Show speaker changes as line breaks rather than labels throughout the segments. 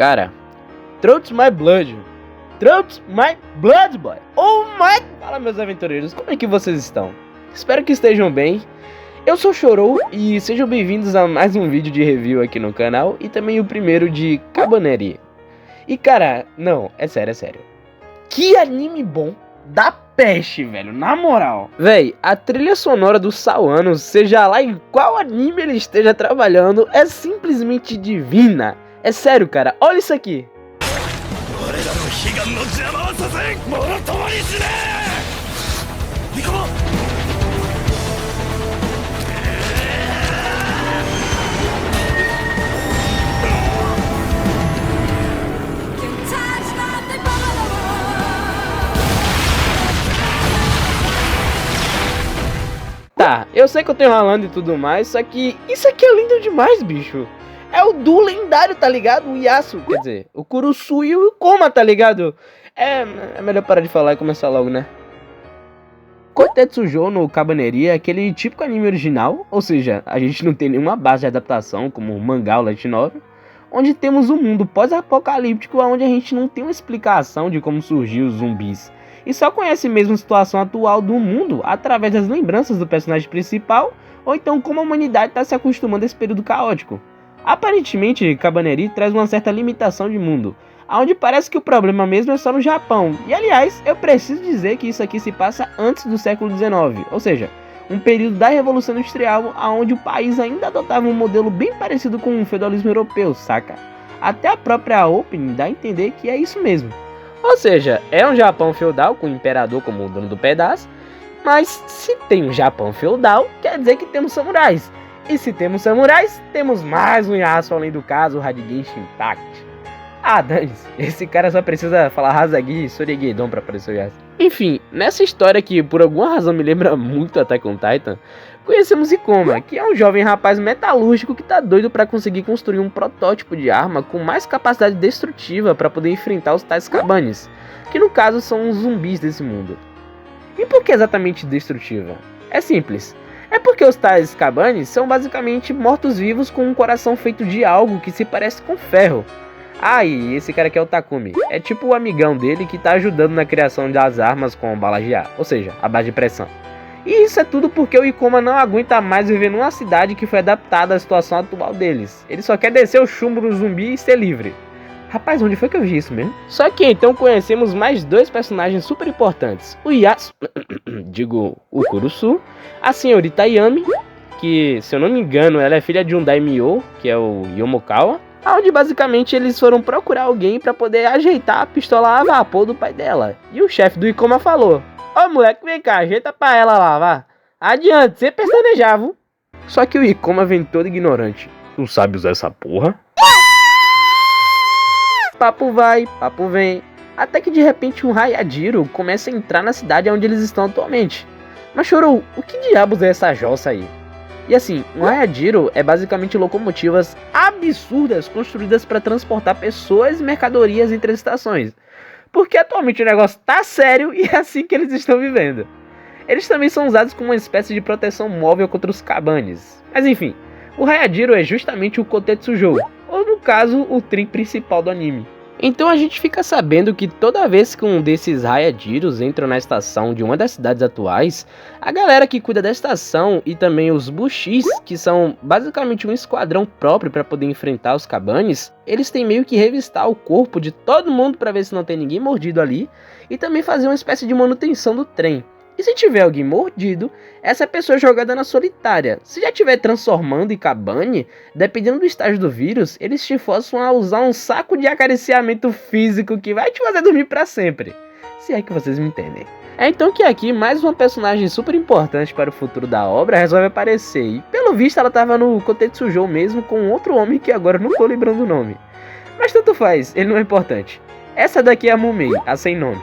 Cara, Throat My Blood. Throat My Blood, boy. Oh my... Fala, meus aventureiros, como é que vocês estão? Espero que estejam bem. Eu sou o Chorou e sejam bem-vindos a mais um vídeo de review aqui no canal e também o primeiro de Cabaneri. E cara, não, é sério. Que anime bom da peste, velho, na moral. Véi, a trilha sonora do Sawano, seja lá em qual anime ele esteja trabalhando, é simplesmente divina. É sério, cara, olha isso aqui. Tá, eu sei que eu tô enrolando e tudo mais, só que isso aqui é lindo demais, bicho. É o duo lendário, tá ligado? O Yasu, quer dizer, o Kurusu e o Ikoma, tá ligado? É melhor parar de falar e começar logo, né? Kotetsujo no Cabaneri é aquele típico anime original, ou seja, a gente não tem nenhuma base de adaptação, como o mangá ou light novel, onde temos um mundo pós-apocalíptico onde a gente não tem uma explicação de como surgiu os zumbis. E só conhece mesmo a situação atual do mundo através das lembranças do personagem principal, ou então como a humanidade está se acostumando a esse período caótico. Aparentemente, Cabaneri traz uma certa limitação de mundo, onde parece que o problema mesmo é só no Japão. E aliás, eu preciso dizer que isso aqui se passa antes do século XIX, ou seja, um período da Revolução Industrial, onde o país ainda adotava um modelo bem parecido com o feudalismo europeu, saca? Até a própria opening dá a entender que é isso mesmo. Ou seja, é um Japão feudal com o imperador como o dono do pedaço, mas se tem um Japão feudal, quer dizer que temos samurais. E se temos samurais, temos mais um Yasuo além do caso, o Radgenshin Impact. Ah, dane-se, esse cara só precisa falar Hazagi e Soregedon pra aparecer o Yasuo. Enfim, nessa história que por alguma razão me lembra muito Attack on Titan, conhecemos Ikoma, que é um jovem rapaz metalúrgico que tá doido pra conseguir construir um protótipo de arma com mais capacidade destrutiva pra poder enfrentar os tais Cabanes, que no caso são os zumbis desse mundo. E por que exatamente destrutiva? É simples, é porque os tais Cabanes são basicamente mortos-vivos com um coração feito de algo que se parece com ferro. Ah, e esse cara aqui é o Takumi, é tipo o amigão dele que tá ajudando na criação das armas com bala de ar, ou seja, a base de pressão. E isso é tudo porque o Ikoma não aguenta mais viver numa cidade que foi adaptada à situação atual deles. Ele só quer descer o chumbo no zumbi e ser livre. Rapaz, onde foi que eu vi isso mesmo? Só que então conhecemos mais dois personagens super importantes. O Yasu, digo, o Kurusu, a senhorita Yami, que se eu não me engano ela é filha de um daimyo, que é o Yomokawa, onde basicamente eles foram procurar alguém para poder ajeitar a pistola a vapor do pai dela. E o chefe do Ikoma falou: "Ô moleque, vem cá, ajeita pra ela lá, vá. Adiante, sem pestanejar, viu?" Só que o Ikoma vem todo ignorante. "Tu sabe usar essa porra?" Papo vai, papo vem. Até que de repente um Hayajiro começa a entrar na cidade onde eles estão atualmente. Mas Chorou, o que diabos é essa jossa aí? E assim, um Hayajiro é basicamente locomotivas absurdas construídas para transportar pessoas e mercadorias entre as estações. Porque atualmente o negócio tá sério e é assim que eles estão vivendo. Eles também são usados como uma espécie de proteção móvel contra os Cabanes. Mas enfim, o Hayajiro é justamente o Kotetsujo, ou no caso, o trem principal do anime. Então a gente fica sabendo que toda vez que um desses Hayajiros entram na estação de uma das cidades atuais, a galera que cuida da estação e também os Bushis, que são basicamente um esquadrão próprio para poder enfrentar os Cabanes, eles têm meio que revistar o corpo de todo mundo para ver se não tem ninguém mordido ali e também fazer uma espécie de manutenção do trem. E se tiver alguém mordido, essa pessoa é jogada na solitária. Se já estiver transformando em Cabane, dependendo do estágio do vírus, eles te forçam a usar um saco de acariciamento físico que vai te fazer dormir pra sempre. Se é que vocês me entendem. É então que aqui mais uma personagem super importante para o futuro da obra resolve aparecer. E pelo visto ela tava no Kotetsujo mesmo com outro homem que agora eu não tô lembrando o nome. Mas tanto faz, ele não é importante. Essa daqui é a Mumei, a sem nome.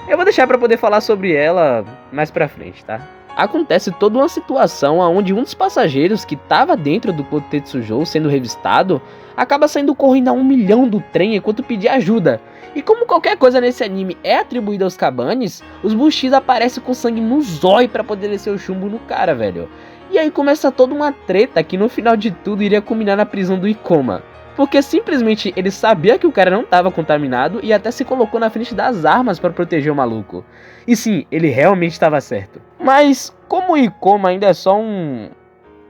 Eu vou deixar pra poder falar sobre ela mais pra frente, tá? Acontece toda uma situação onde um dos passageiros que estava dentro do Kotetsujo sendo revistado acaba saindo correndo a 1 milhão do trem enquanto pedia ajuda. E como qualquer coisa nesse anime é atribuída aos Cabanes, os Bushis aparecem com sangue no zóio pra poder descer o chumbo no cara, velho. E aí começa toda uma treta que no final de tudo iria culminar na prisão do Ikoma. porque simplesmente ele sabia que o cara não estava contaminado e até se colocou na frente das armas para proteger o maluco. E sim, ele realmente estava certo. Mas como o Ikoma ainda é só um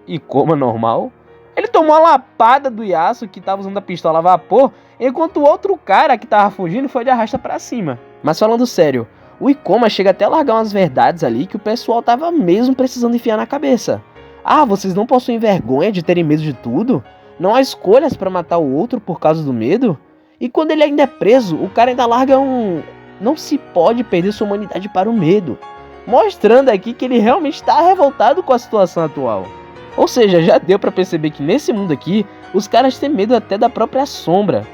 Ikoma normal, ele tomou a lapada do Yasuo, que estava usando a pistola a vapor, enquanto o outro cara que estava fugindo foi de arrasta para cima. Mas falando sério, o Ikoma chega até a largar umas verdades ali que o pessoal tava mesmo precisando enfiar na cabeça. Ah, vocês não possuem vergonha de terem medo de tudo? Não há escolhas pra matar o outro por causa do medo? E quando ele ainda é preso, o cara ainda larga um... Não se pode perder sua humanidade para o medo. Mostrando aqui que ele realmente está revoltado com a situação atual. Ou seja, já deu pra perceber que nesse mundo aqui, os caras têm medo até da própria sombra.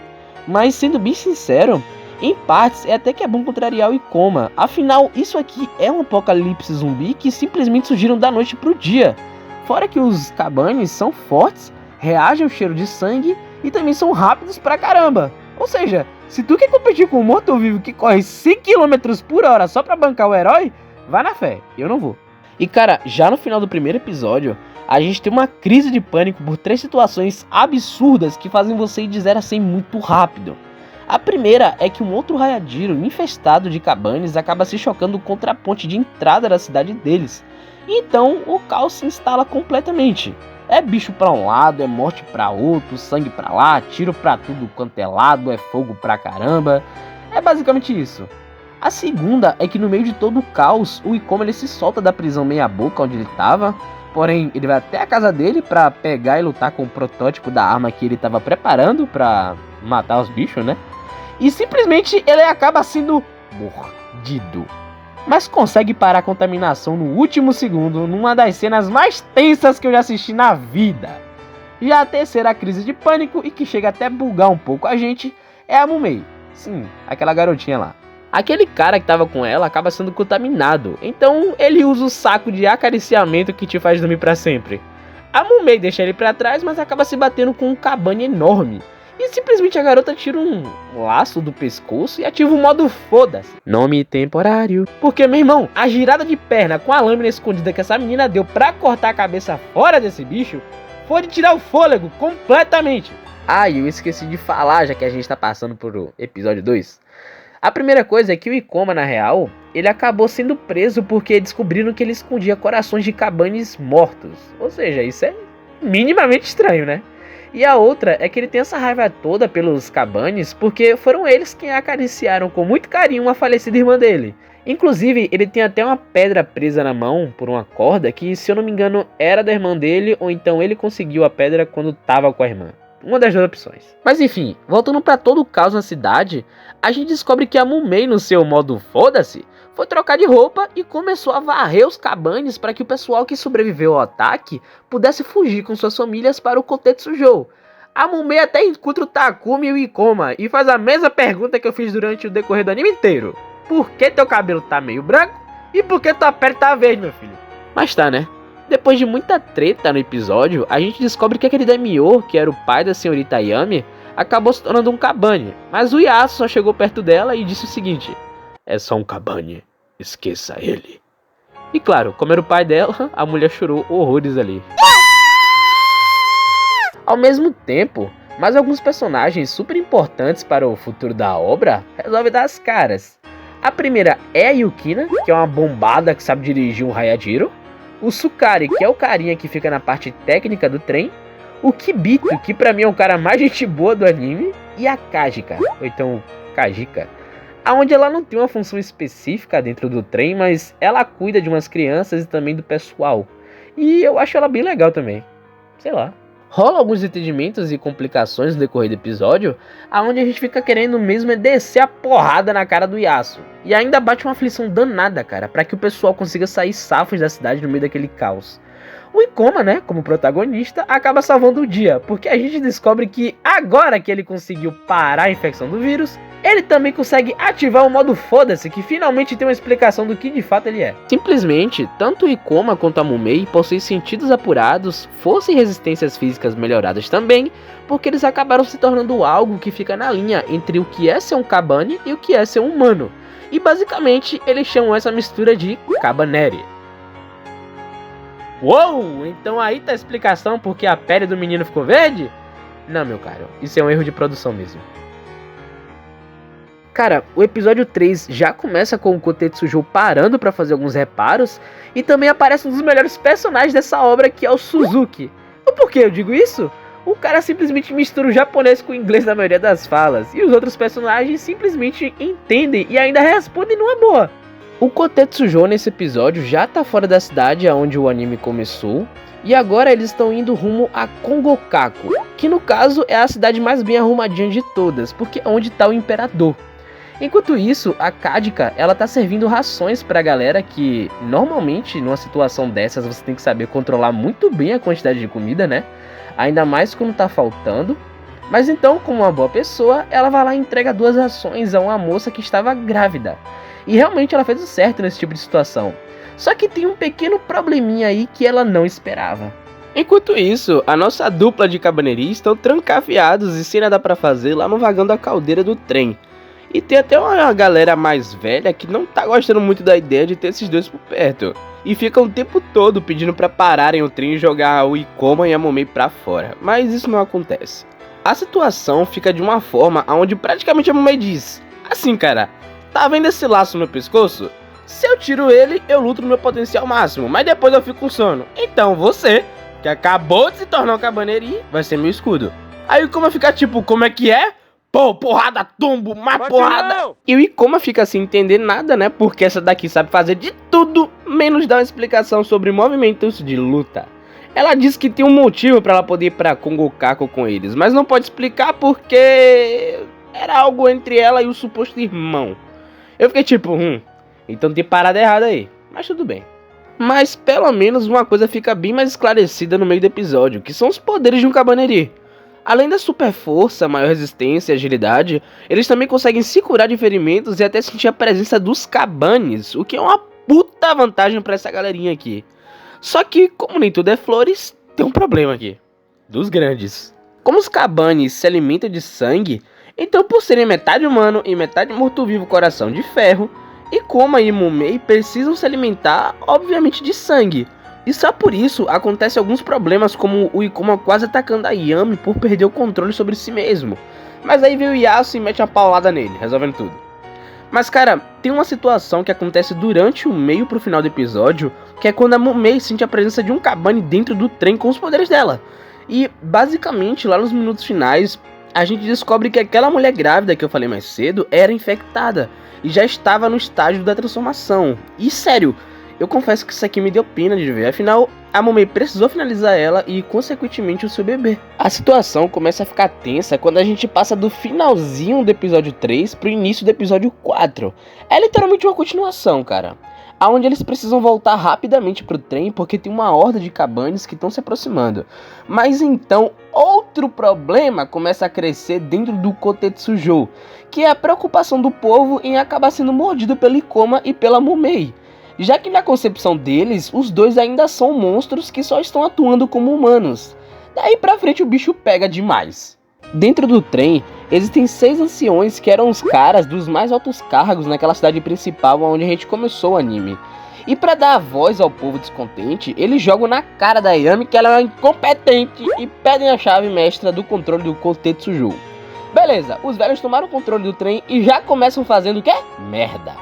Mas sendo bem sincero, em partes é até que é bom contrariar o Ikoma. Afinal, isso aqui é um apocalipse zumbi que simplesmente surgiram da noite pro dia. Fora que os Cabanes são fortes, reagem ao cheiro de sangue e também são rápidos pra caramba. Ou seja, se tu quer competir com um morto-vivo que corre 100 km por hora só pra bancar o herói, vai na fé, eu não vou. E cara, já no final do primeiro episódio, a gente tem uma crise de pânico por 3 situações absurdas que fazem você ir de 0 a 100 muito rápido. A primeira é que um outro Hayajiro infestado de Cabanes acaba se chocando contra a ponte de entrada da cidade deles. Então o caos se instala completamente. É bicho pra um lado, é morte pra outro, sangue pra lá, tiro pra tudo quanto é lado, é fogo pra caramba. É basicamente isso. A segunda é que no meio de todo o caos, o Ikoma ele se solta da prisão meia boca onde ele tava. Porém, ele vai até a casa dele pra pegar e lutar com o protótipo da arma que ele tava preparando pra matar os bichos, né? E simplesmente ele acaba sendo mordido. Mas consegue parar a contaminação no último segundo, numa das cenas mais tensas que eu já assisti na vida. Já a terceira crise de pânico, e que chega até bugar um pouco a gente, é a Mumei. Sim, aquela garotinha lá. Aquele cara que tava com ela acaba sendo contaminado, então ele usa o saco de acariciamento que te faz dormir pra sempre. A Mumei deixa ele pra trás, mas acaba se batendo com um cabane enorme. E simplesmente a garota tira um laço do pescoço e ativa o modo foda-se. Nome temporário. Porque, meu irmão, a girada de perna com a lâmina escondida que essa menina deu pra cortar a cabeça fora desse bicho foi de tirar o fôlego completamente. Ah, e eu esqueci de falar, já que a gente tá passando pro episódio 2. A primeira coisa é que o Ikoma, na real, ele acabou sendo preso porque descobriram que ele escondia corações de Cabanes mortos. Ou seja, isso é minimamente estranho, né? E a outra é que ele tem essa raiva toda pelos Cabanes porque foram eles quem acariciaram com muito carinho uma falecida irmã dele. Inclusive, ele tem até uma pedra presa na mão por uma corda que, se eu não me engano, era da irmã dele, ou então ele conseguiu a pedra quando tava com a irmã. Uma das duas opções. Mas enfim, voltando pra todo o caos na cidade, a gente descobre que a Mumei, no seu modo foda-se, foi trocar de roupa e começou a varrer os Cabanes para que o pessoal que sobreviveu ao ataque pudesse fugir com suas famílias para o Kotetsujo. A Mumei até encontra o Takumi e o Ikoma e faz a mesma pergunta que eu fiz durante o decorrer do anime inteiro. Por que teu cabelo tá meio branco e por que tua pele tá verde, meu filho? Mas tá, né? Depois de muita treta no episódio, a gente descobre que aquele Daimyo, que era o pai da senhorita Yami, acabou se tornando um Cabane. Mas o Yasuo só chegou perto dela e disse o seguinte: é só um Cabane, esqueça ele. E claro, como era o pai dela, a mulher chorou horrores ali. Ao mesmo tempo, mais alguns personagens super importantes para o futuro da obra resolvem dar as caras. A primeira é a Yukina, que é uma bombada que sabe dirigir um Hayajiro. O Sukari, que é o carinha que fica na parte técnica do trem. O Kibito, que pra mim é o cara mais gente boa do anime. E a Kajika, ou então Kajika, aonde ela não tem uma função específica dentro do trem, mas ela cuida de umas crianças e também do pessoal. E eu acho ela bem legal também. Sei lá. Rola alguns entendimentos e complicações no decorrer do episódio, aonde a gente fica querendo mesmo é descer a porrada na cara do Yasuo. E ainda bate uma aflição danada, cara, pra que o pessoal consiga sair safos da cidade no meio daquele caos. O Ikoma, né, como protagonista, acaba salvando o dia, porque a gente descobre que agora que ele conseguiu parar a infecção do vírus, ele também consegue ativar o modo foda-se, que finalmente tem uma explicação do que de fato ele é. Simplesmente, tanto o Ikoma quanto a Mumei possuem sentidos apurados, força e resistências físicas melhoradas também, porque eles acabaram se tornando algo que fica na linha entre o que é ser um Cabane e o que é ser um humano. E basicamente, eles chamam essa mistura de Cabaneri. Uou, então aí tá a explicação porque a pele do menino ficou verde? Não, meu caro, isso é um erro de produção mesmo. Cara, o episódio 3 já começa com o Kotetsujo parando pra fazer alguns reparos e também aparece um dos melhores personagens dessa obra, que é o Suzuki. O porquê eu digo isso? O cara simplesmente mistura o japonês com o inglês na maioria das falas e os outros personagens simplesmente entendem e ainda respondem numa boa. O Kotetsujo nesse episódio já tá fora da cidade onde o anime começou e agora eles estão indo rumo a Kongokaku, que no caso é a cidade mais bem arrumadinha de todas, porque é onde tá o imperador. Enquanto isso, a Kadika, ela tá servindo rações pra galera que, normalmente, numa situação dessas, você tem que saber controlar muito bem a quantidade de comida, né? Ainda mais quando tá faltando. Mas então, como uma boa pessoa, ela vai lá e entrega 2 rações a uma moça que estava grávida. E realmente ela fez o certo nesse tipo de situação. Só que tem um pequeno probleminha aí que ela não esperava. Enquanto isso, a nossa dupla de cabaneiristas estão trancafiados e sem nada pra fazer lá no vagão da caldeira do trem. E tem até uma galera mais velha que não tá gostando muito da ideia de ter esses dois por perto. E ficam o tempo todo pedindo pra pararem o trem e jogar o Ikoma e a Momei pra fora. Mas isso não acontece. A situação fica de uma forma onde praticamente a Momei diz: assim, cara, tá vendo esse laço no meu pescoço? Se eu tiro ele, eu luto no meu potencial máximo, mas depois eu fico com sono. Então você, que acabou de se tornar um cabaneirinho, vai ser meu escudo. Aí o Ikoma fica tipo, como é que é? Pô, porrada, tombo, mais porrada. Não. E o Ikoma fica sem entender nada, né? Porque essa daqui sabe fazer de tudo, menos dar uma explicação sobre movimentos de luta. Ela diz que tem um motivo pra ela poder ir pra Kongokaku com eles, mas não pode explicar porque era algo entre ela e o suposto irmão. Eu fiquei tipo, então tem parada errada aí, mas tudo bem. Mas pelo menos uma coisa fica bem mais esclarecida no meio do episódio, que são os poderes de um cabaneiri. Além da super força, maior resistência e agilidade, eles também conseguem se curar de ferimentos e até sentir a presença dos cabanes, o que é uma puta vantagem pra essa galerinha aqui. Só que, como nem tudo é flores, tem um problema aqui. Dos grandes. Como os cabanes se alimentam de sangue, então por serem metade humano e metade morto-vivo coração de ferro, Ikoma e Momei precisam se alimentar, obviamente, de sangue. E só por isso acontecem alguns problemas, como o Ikoma quase atacando a Yami por perder o controle sobre si mesmo. Mas aí vem o Yasu e mete uma paulada nele, resolvendo tudo. Mas cara, tem uma situação que acontece durante o meio pro final do episódio, que é quando a Momei sente a presença de um cabane dentro do trem com os poderes dela. E basicamente lá nos minutos finais, a gente descobre que aquela mulher grávida que eu falei mais cedo era infectada e já estava no estágio da transformação. E sério, eu confesso que isso aqui me deu pena de ver, afinal, a Momei precisou finalizar ela e, consequentemente, o seu bebê. A situação começa a ficar tensa quando a gente passa do finalzinho do episódio 3 pro início do episódio 4. É literalmente uma continuação, cara. Onde eles precisam voltar rapidamente pro trem porque tem uma horda de cabanes que estão se aproximando. Mas então, outro problema começa a crescer dentro do Kotetsujo, que é a preocupação do povo em acabar sendo mordido pelo Ikoma e pela Momei. Já que na concepção deles, os dois ainda são monstros que só estão atuando como humanos. Daí pra frente o bicho pega demais. Dentro do trem, existem 6 anciões que eram os caras dos mais altos cargos naquela cidade principal onde a gente começou o anime. E pra dar a voz ao povo descontente, eles jogam na cara da Yami que ela é incompetente e pedem a chave mestra do controle do Kotetsujo. Beleza, os velhos tomaram o controle do trem e já começam fazendo o quê? Merda.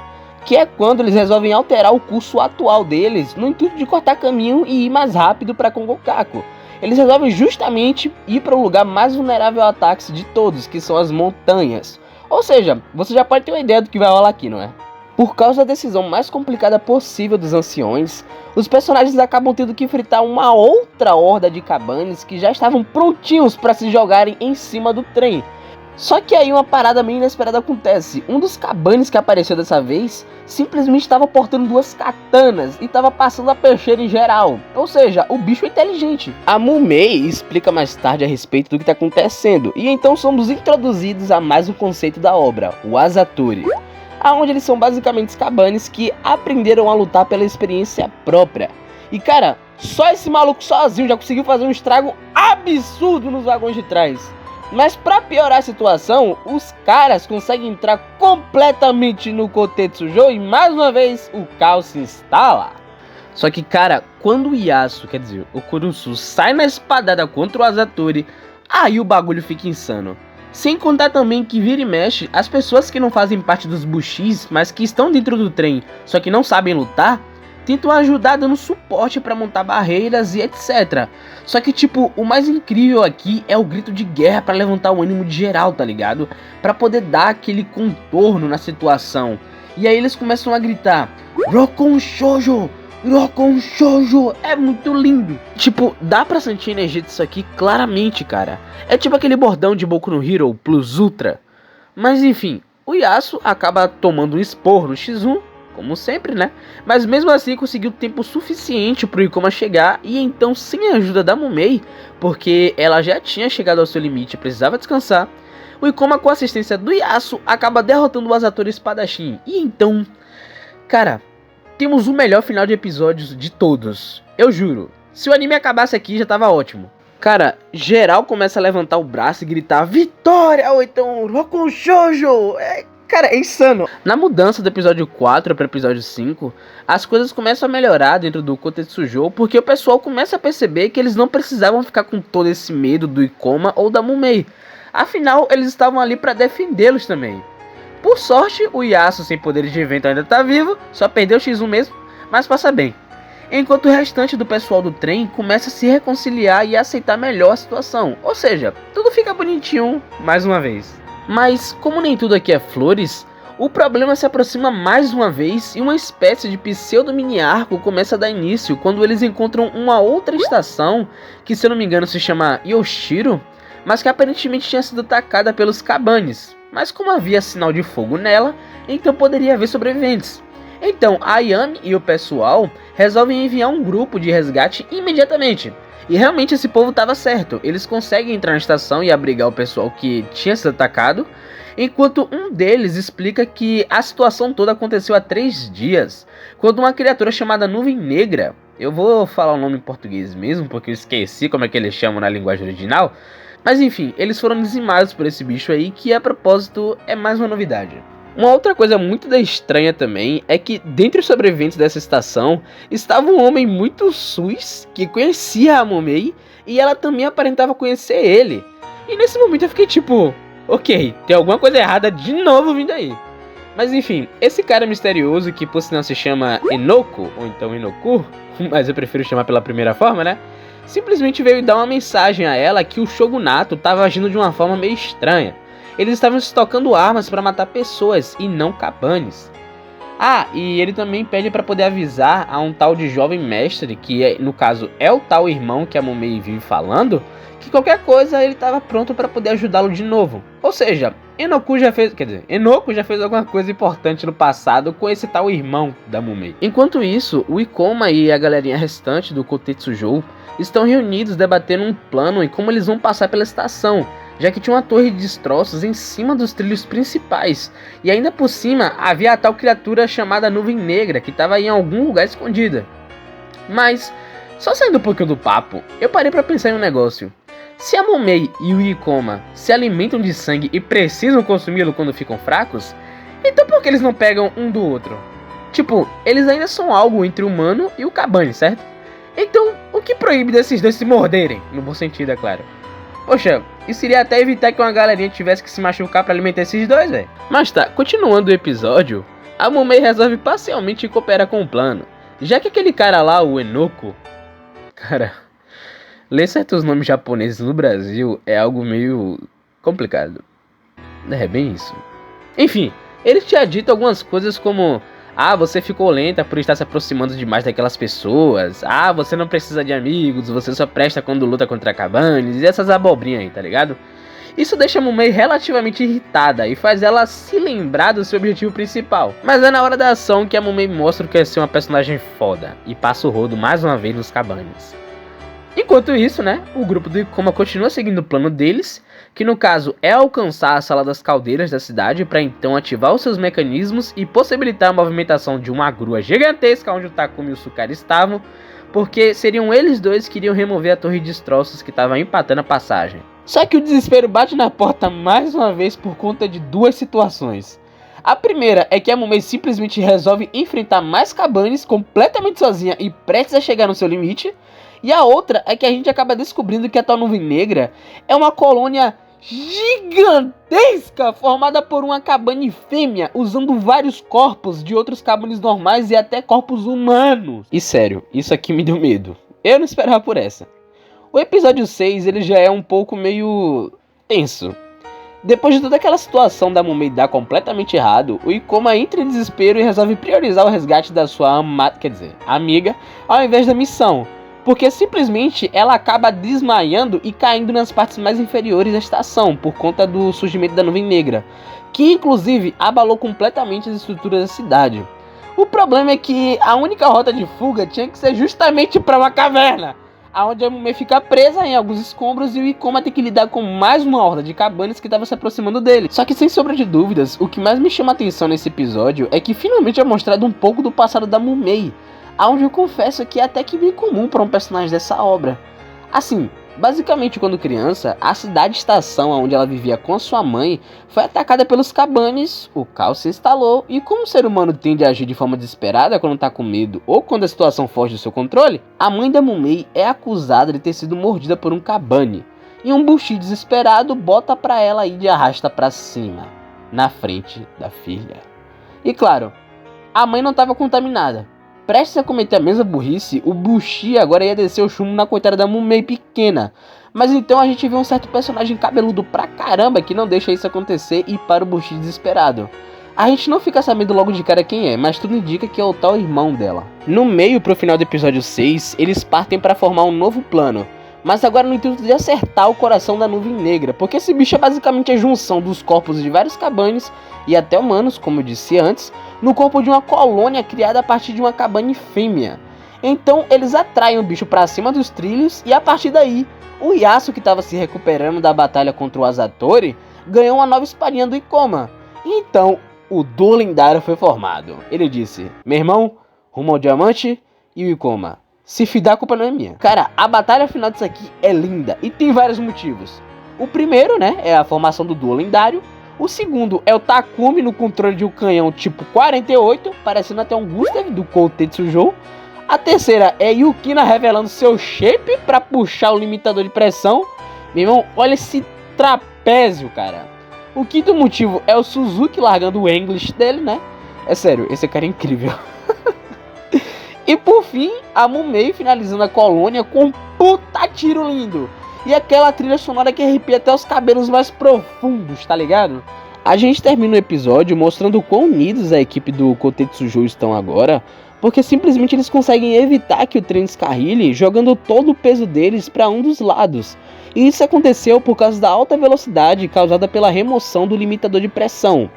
Que é quando eles resolvem alterar o curso atual deles no intuito de cortar caminho e ir mais rápido para Kongokaku. Eles resolvem justamente ir para o lugar mais vulnerável a ataques de todos, que são as montanhas. Ou seja, você já pode ter uma ideia do que vai rolar aqui, não é? Por causa da decisão mais complicada possível dos anciões, os personagens acabam tendo que enfrentar uma outra horda de cabanes que já estavam prontinhos para se jogarem em cima do trem. Só que aí uma parada meio inesperada acontece. Um dos cabanes que apareceu dessa vez simplesmente estava portando 2 katanas e estava passando a peixeira em geral. Ou seja, o bicho é inteligente. A Momei explica mais tarde a respeito do que está acontecendo. E então somos introduzidos a mais um conceito da obra, o Azatori. Onde eles são basicamente os cabanes que aprenderam a lutar pela experiência própria. E cara, só esse maluco sozinho já conseguiu fazer um estrago absurdo nos vagões de trás. Mas pra piorar a situação, os caras conseguem entrar completamente no Kotetsujo e mais uma vez o caos se instala. Só que cara, quando o Yasu, quer dizer, o Kurusu sai na espadada contra o Azatori, Aí o bagulho fica insano. Sem contar também que vira e mexe, as pessoas que não fazem parte dos Bushis, mas que estão dentro do trem, só que não sabem lutar, tentam ajudar dando suporte pra montar barreiras e etc. Só que tipo, o mais incrível aqui é o grito de guerra pra levantar o ânimo de geral, tá ligado? Pra poder dar aquele contorno na situação. E aí eles começam a gritar: Rokon Shoujo! Rokon Shoujo! É muito lindo! Tipo, dá pra sentir a energia disso aqui claramente, cara. É tipo aquele bordão de Boku no Hero Plus Ultra. Mas enfim, o Yasuo acaba tomando um esporro no X1, como sempre, né? Mas mesmo assim conseguiu tempo suficiente pro Ikoma chegar. E então, sem a ajuda da Mumei, porque ela já tinha chegado ao seu limite e precisava descansar, o Ikoma, com a assistência do Yasuo, acaba derrotando o Asatori espadachim. E então, cara, temos o melhor final de episódios de todos. Eu juro, se o anime acabasse aqui já tava ótimo. Cara, geral começa a levantar o braço e gritar Vitória! Ou então Rokon Shoujo! Cara, é insano. Na mudança do episódio 4 para o episódio 5, as coisas começam a melhorar dentro do Kotetsujo, porque o pessoal começa a perceber que eles não precisavam ficar com todo esse medo do Ikoma ou da Mumei. Afinal, eles estavam ali para defendê-los também. Por sorte, o Yasuo, sem poderes de vento, ainda tá vivo, só perdeu o X1 mesmo, mas passa bem. Enquanto o restante do pessoal do trem começa a se reconciliar e a aceitar melhor a situação. Ou seja, tudo fica bonitinho mais uma vez. Mas, como nem tudo aqui é flores, o problema se aproxima mais uma vez e uma espécie de pseudo-mini-arco começa a dar início quando eles encontram uma outra estação, que se eu não me engano se chama Yoshiro, mas que aparentemente tinha sido atacada pelos Cabanes. Mas como havia sinal de fogo nela, então poderia haver sobreviventes. Então a Ayami e o pessoal resolvem enviar um grupo de resgate imediatamente. E realmente esse povo estava certo, eles conseguem entrar na estação e abrigar o pessoal que tinha sido atacado, enquanto um deles explica que a situação toda aconteceu há 3 dias, quando uma criatura chamada Nuvem Negra, eu vou falar o nome em português mesmo, porque eu esqueci como é que eles chamam na linguagem original, mas enfim, eles foram dizimados por esse bicho aí, que a propósito é mais uma novidade. Uma outra coisa muito estranha também é que dentre os sobreviventes dessa estação estava um homem muito sus que conhecia a Mumei e ela também aparentava conhecer ele. E nesse momento eu fiquei tipo, ok, tem alguma coisa errada de novo vindo aí. Mas enfim, esse cara misterioso que por sinal se chama Enoko, ou então Enoku, mas eu prefiro chamar pela primeira forma, né? Simplesmente veio dar uma mensagem a ela que o Shogunato estava agindo de uma forma meio estranha. Eles estavam estocando armas para matar pessoas e não Cabanes. Ah, e ele também pede para poder avisar a um tal de jovem mestre, que no caso é o tal irmão que a Mumei vive falando, que qualquer coisa ele estava pronto para poder ajudá-lo de novo. Ou seja, Enoko já fez alguma coisa importante no passado com esse tal irmão da Mumei. Enquanto isso, o Ikoma e a galerinha restante do Kotetsujo estão reunidos debatendo um plano e como eles vão passar pela estação, já que tinha uma torre de destroços em cima dos trilhos principais, e ainda por cima havia a tal criatura chamada Nuvem Negra, que estava em algum lugar escondida. Mas, só saindo um pouquinho do papo, eu parei para pensar em um negócio. Se a Mumei e o Ikoma se alimentam de sangue e precisam consumi-lo quando ficam fracos, então por que eles não pegam um do outro? Tipo, eles ainda são algo entre o humano e o Cabane, certo? Então, o que proíbe desses dois se morderem? No bom sentido, é claro. Poxa, isso iria até evitar que uma galerinha tivesse que se machucar pra alimentar esses dois, velho. Mas tá, continuando o episódio, a Mumei resolve parcialmente cooperar com o plano. Já que aquele cara lá, o Enoko... Cara, ler certos nomes japoneses no Brasil é algo meio complicado. É bem isso. Enfim, ele tinha dito algumas coisas como... Ah, você ficou lenta por estar se aproximando demais daquelas pessoas. Ah, você não precisa de amigos, você só presta quando luta contra Cabanes. E essas abobrinhas aí, tá ligado? Isso deixa a Mumei relativamente irritada e faz ela se lembrar do seu objetivo principal. Mas é na hora da ação que a Mumei mostra que é ser uma personagem foda e passa o rodo mais uma vez nos Cabanes. Enquanto isso, né, o grupo do Ikoma continua seguindo o plano deles, que no caso é alcançar a sala das caldeiras da cidade para então ativar os seus mecanismos e possibilitar a movimentação de uma grua gigantesca onde o Takumi e o Sukari estavam, porque seriam eles dois que iriam remover a torre de destroços que estava empatando a passagem. Só que o desespero bate na porta mais uma vez por conta de duas situações. A primeira é que a Mumei simplesmente resolve enfrentar mais Cabanes completamente sozinha e prestes a chegar no seu limite. E a outra é que a gente acaba descobrindo que a tal nuvem negra é uma colônia gigantesca formada por uma cabane fêmea usando vários corpos de outros cabanes normais e até corpos humanos. E sério, isso aqui me deu medo. Eu não esperava por essa. O episódio 6 ele já é um pouco meio tenso. Depois de toda aquela situação da Mumei dar completamente errado, o Ikoma entra em desespero e resolve priorizar o resgate da sua amiga, ao invés da missão, porque simplesmente ela acaba desmaiando e caindo nas partes mais inferiores da estação por conta do surgimento da nuvem negra, que inclusive abalou completamente as estruturas da cidade. O problema é que a única rota de fuga tinha que ser justamente para uma caverna, onde a Mumei fica presa em alguns escombros e o Ikoma tem que lidar com mais uma horda de cabanes que estava se aproximando dele. Só que sem sombra de dúvidas, o que mais me chama a atenção nesse episódio é que finalmente é mostrado um pouco do passado da Mumei, onde eu confesso que é até que bem comum para um personagem dessa obra. Assim, basicamente quando criança, a cidade-estação onde ela vivia com a sua mãe foi atacada pelos cabanes, o caos se instalou e como o ser humano tende a agir de forma desesperada quando tá com medo ou quando a situação foge do seu controle, a mãe da Mumei é acusada de ter sido mordida por um cabane e um Bushi desesperado bota pra ela ir de arrasta pra cima, na frente da filha. E claro, a mãe não estava contaminada. Prestes a cometer a mesma burrice, o Bushi agora ia descer o chumbo na coitada da Mumei pequena. Mas então a gente vê um certo personagem cabeludo pra caramba que não deixa isso acontecer e para o Bushi desesperado. A gente não fica sabendo logo de cara quem é, mas tudo indica que é o tal irmão dela. No meio pro final do episódio 6, eles partem para formar um novo plano, mas agora no intuito de acertar o coração da nuvem negra, porque esse bicho é basicamente a junção dos corpos de vários cabanes e até humanos, como eu disse antes, no corpo de uma colônia criada a partir de uma cabane fêmea. Então eles atraem o bicho para cima dos trilhos e a partir daí, o Yasuo, que estava se recuperando da batalha contra o Asatori, ganhou uma nova espadinha do Ikoma. E então o duo lendário foi formado. Ele disse: meu irmão, rumo ao diamante, e o Ikoma: se fidar, a culpa não é minha. Cara, a batalha final disso aqui é linda e tem vários motivos. O primeiro, né, é a formação do duo lendário. O segundo é o Takumi no controle de um canhão tipo 48, parecendo até um Gustav do Koutetsujo. A terceira é Yukina revelando seu shape para puxar o limitador de pressão. Meu irmão, olha esse trapézio, cara. O quinto motivo é o Suzuki largando o English dele, né? É sério, esse cara é incrível. E por fim, a Mumei finalizando a colônia com um puta tiro lindo. E aquela trilha sonora que arrepia até os cabelos mais profundos, tá ligado? A gente termina o episódio mostrando o quão unidos a equipe do Koutetsujo estão agora, porque simplesmente eles conseguem evitar que o trem descarrile, jogando todo o peso deles para um dos lados. E isso aconteceu por causa da alta velocidade causada pela remoção do limitador de pressão.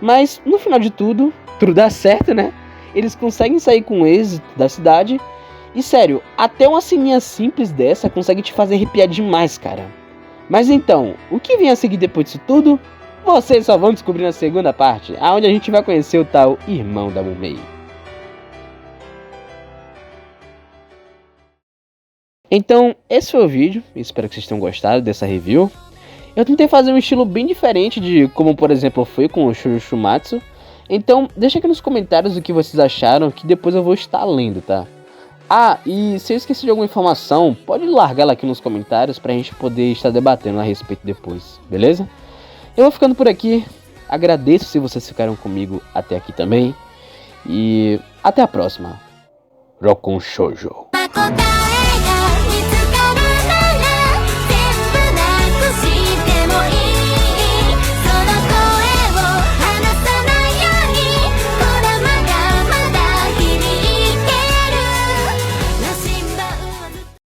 Mas no final de tudo dá certo, né? Eles conseguem sair com êxito da cidade. E sério, até uma ceninha simples dessa consegue te fazer arrepiar demais, cara. Mas então, o que vem a seguir depois disso tudo? Vocês só vão descobrir na segunda parte, onde a gente vai conhecer o tal irmão da Mumei. Então, esse foi o vídeo, espero que vocês tenham gostado dessa review. Eu tentei fazer um estilo bem diferente de como, por exemplo, foi com o Shoujo Shumatsu. Então, deixa aqui nos comentários o que vocês acharam, que depois eu vou estar lendo, tá? Ah, e se eu esqueci de alguma informação, pode largar ela aqui nos comentários pra gente poder estar debatendo a respeito depois, beleza? Eu vou ficando por aqui, agradeço se vocês ficaram comigo até aqui também, e até a próxima. Rokon Shoujo.